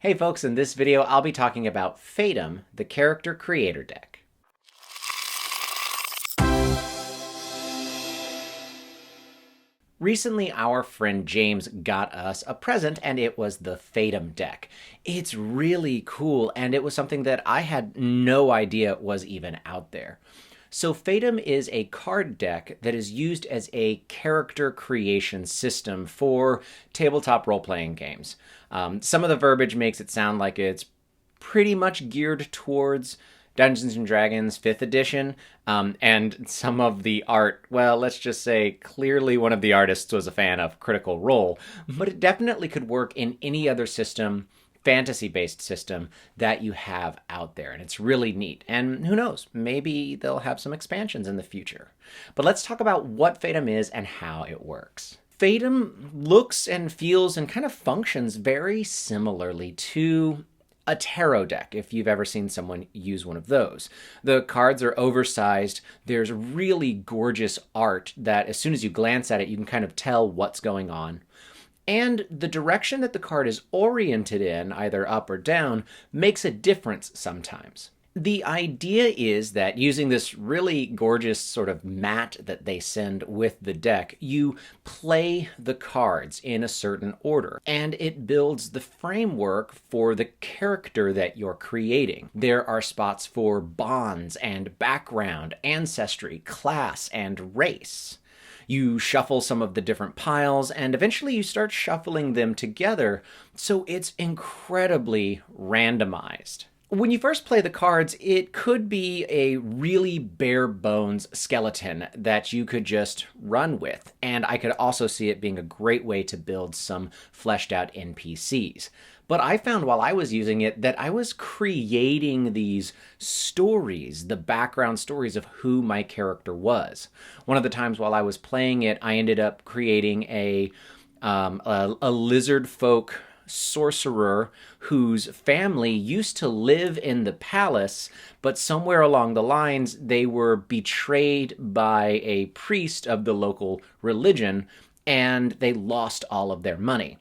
Hey folks, in this video I'll be talking about FATUM, the character creator deck. Recently, our friend James got us a present, and it was the FATUM deck. It's really cool, and it was something that I had no idea was even out there. So FATUM is a card deck that is used as a character creation system for tabletop role-playing games. Some of the verbiage makes it sound like it's pretty much geared towards Dungeons & Dragons 5th edition, and some of the art, well, let's just say clearly one of the artists was a fan of Critical Role, but it definitely could work in any other system, fantasy-based system, that you have out there, and it's really neat. And who knows, maybe they'll have some expansions in the future. But let's talk about what FATUM is and how it works. FATUM looks and feels and kind of functions very similarly to a tarot deck, if you've ever seen someone use one of those. The cards are oversized. There's really gorgeous art that as soon as you glance at it, you can kind of tell what's going on. And the direction that the card is oriented in, either up or down, makes a difference sometimes. The idea is that using this really gorgeous sort of mat that they send with the deck, you play the cards in a certain order, and it builds the framework for the character that you're creating. There are spots for bonds and background, ancestry, class, and race. You shuffle some of the different piles, and eventually you start shuffling them together, so it's incredibly randomized. When you first play the cards, it could be a really bare bones skeleton that you could just run with, and I could also see it being a great way to build some fleshed out NPCs. But I found while I was using it that I was creating these stories, the background stories of who my character was. One of the times while I was playing it, I ended up creating a lizard folk sorcerer whose family used to live in the palace, but somewhere along the lines they were betrayed by a priest of the local religion, and they lost all of their money.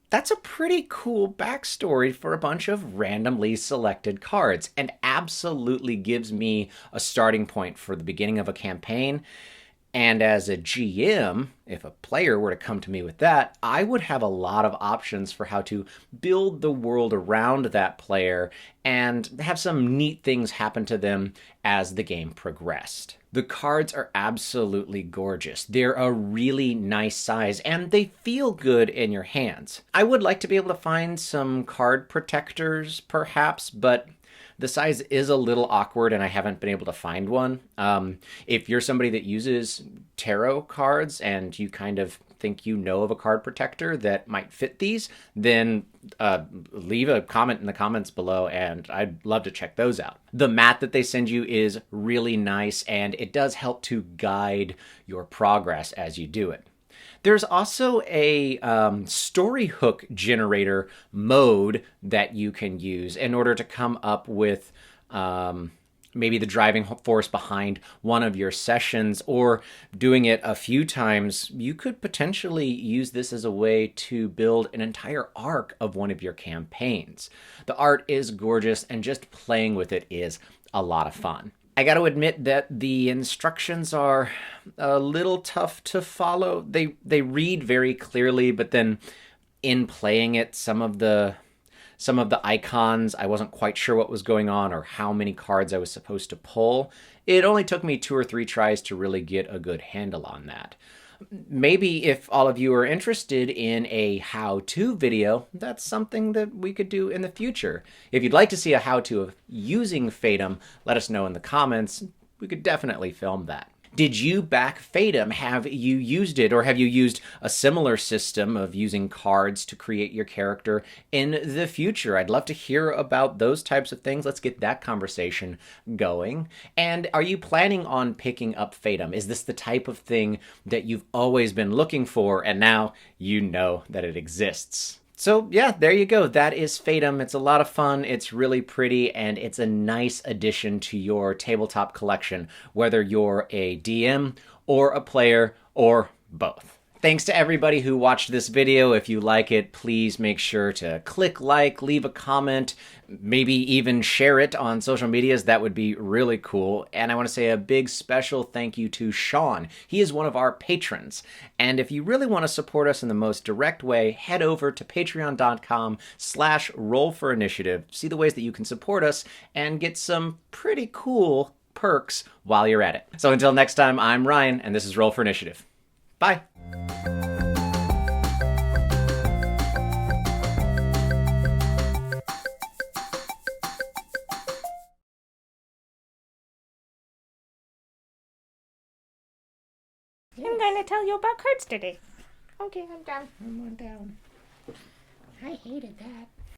That's a pretty cool backstory for a bunch of randomly selected cards, and absolutely gives me a starting point for the beginning of a campaign. And as a GM, if a player were to come to me with that, I would have a lot of options for how to build the world around that player and have some neat things happen to them as the game progressed. The cards are absolutely gorgeous. They're a really nice size, and they feel good in your hands. I would like to be able to find some card protectors, perhaps, but the size is a little awkward, and I haven't been able to find one. If you're somebody that uses tarot cards and you kind of think you know of a card protector that might fit these, then leave a comment in the comments below, and I'd love to check those out. The mat that they send you is really nice, and it does help to guide your progress as you do it. There's also a story hook generator mode that you can use in order to come up with maybe the driving force behind one of your sessions, or doing it a few times. You could potentially use this as a way to build an entire arc of one of your campaigns. The art is gorgeous, and just playing with it is a lot of fun. I got to admit that the instructions are a little tough to follow. They read very clearly, but then in playing it, some of the icons, I wasn't quite sure what was going on or how many cards I was supposed to pull. It only took me 2 or 3 tries to really get a good handle on that. Maybe if all of you are interested in a how-to video, that's something that we could do in the future. If you'd like to see a how-to of using FATUM, let us know in the comments. We could definitely film that. Did you back FATUM? Have you used it, or have you used a similar system of using cards to create your character in the future? I'd love to hear about those types of things. Let's get that conversation going. And are you planning on picking up FATUM? Is this the type of thing that you've always been looking for, and now you know that it exists? So yeah, there you go. That is FATUM. It's a lot of fun. It's really pretty, and it's a nice addition to your tabletop collection, whether you're a DM or a player or both. Thanks to everybody who watched this video. If you like it, please make sure to click like, leave a comment, maybe even share it on social medias. That would be really cool. And I want to say a big special thank you to Sean. He is one of our patrons. And if you really want to support us in the most direct way, head over to patreon.com/rollforinitiative. See the ways that you can support us and get some pretty cool perks while you're at it. So until next time, I'm Ryan, and this is Roll for Initiative. Bye. I'm going to tell you about cards today. Okay, I'm down. I'm down. I hated that.